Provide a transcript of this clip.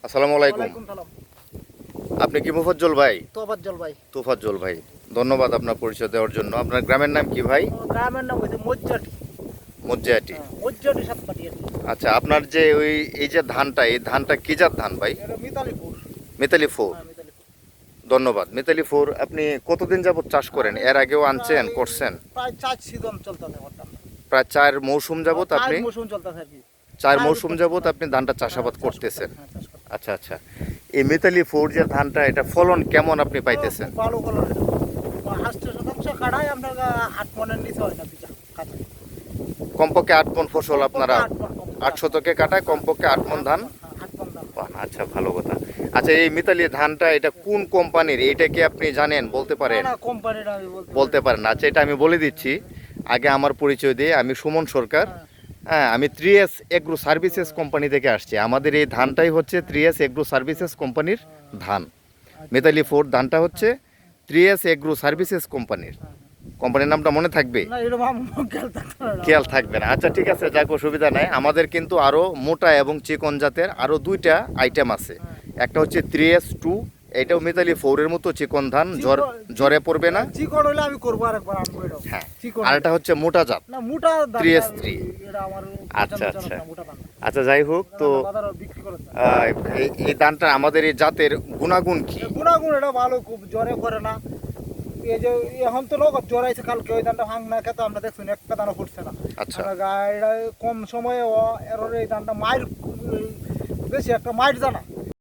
আসসালামু আলাইকুম। আপনি কি মুফাজ্জল ভাই? তোফাজ্জল ভাই। তোফাজ্জল ভাই, ধন্যবাদ আপনার পরিচয় দেওয়ার জন্য। আপনার গ্রামের নাম কি ভাই? গ্রামের নাম হইছে মজ্জাটি। মজ্জিয়াটি। মজ্জাটি সাতপাটি। আচ্ছা, আপনার যে এই যে ধানটা, এই ধানটা কি জাত ধান ভাই? এটা মিতালিপুর। মিতালি ফোর। ধন্যবাদ। মিতালি ফোর আপনি কতদিন যাবত চাষ করেন? এর আগেও আনছেন, করছেন? প্রায় 4 সিজন চলতেছে ওটা। প্রায় 4 মৌসুম যাবত আপনি 4 মৌসুম চলতেছে আর কি। 4 মৌসুম যাবত আপনি ধানটা চাষাবাদ করতেছেন। আচ্ছা আচ্ছা, এই মিতালি ফোর যে ধানটা, এটা ফলন কেমন আপনি পাইতেছেন? ভালো ফলন। 8% কাড়াই আপনার 8 মনের নিচে হয় না বিঘা কাঁচা। কমপক্ষে 8 মণ ফসল আপনারা 8 শতকে কাটায় কমপক্ষে 8 মণ ধান 8 মন ধান। পান। আচ্ছা, ভালো কথা। আচ্ছা, এই মিতালি ধানটা এটা কোন কোম্পানির, এটা কি আপনি জানেন, বলতে পারেন? না কোম্পানিটা আমি বলতে পারেন না। আচ্ছা, এটা আমি বলে দিচ্ছি। আগে আমার পরিচয় দিয়ে, আমি সুমন সরকার। হ্যাঁ, আমি 3S এগ্রো সার্ভিসেস কোম্পানি থেকে আসছি। আমাদের এই ধানটাই হচ্ছে 3S এগ্রো সার্ভিসেস কোম্পানির ধান। মিতালি ফোর ধানটা হচ্ছে 3S এগ্রো সার্ভিসেস কোম্পানির নামটা মনে থাকবে? না এরকম আমার খেয়াল থাকবে না। আচ্ছা ঠিক আছে, যাক, অসুবিধা নাই। আমাদের কিন্তু আরও মোটা এবং চিকন জাতের আরও 2টা আইটেম আছে। একটা হচ্ছে 3S2, এটাও মিতালি ফোরের মতো চিকন ধান, জ্বরে পড়বে না। চিকন হইলে আমি করব আরেকবার আনবো এটা। হ্যাঁ, চিকন আর এটা হচ্ছে মোটা জাত, না মোটা ধান 3S3। এটা আমার আচ্ছা আচ্ছা মোটা ধান। আচ্ছা, যাই হোক, তো বাজারে বিক্রি করে। এই ধানটা আমাদের এই জাতের গুণাগুণ কি? গুণাগুণ এটা ভালো, খুব জ্বরে করে না। এই যে এখন তো লোক জ্বর আইছে, কালকে ওই ধানটা ভাঙ না খেতে আমরা দেখছি একটা দানা ফুটছে না। আচ্ছা, গাড়িটা কম সময়ে এর এই ধানটা মাইর বেশি একটা মাইর জানা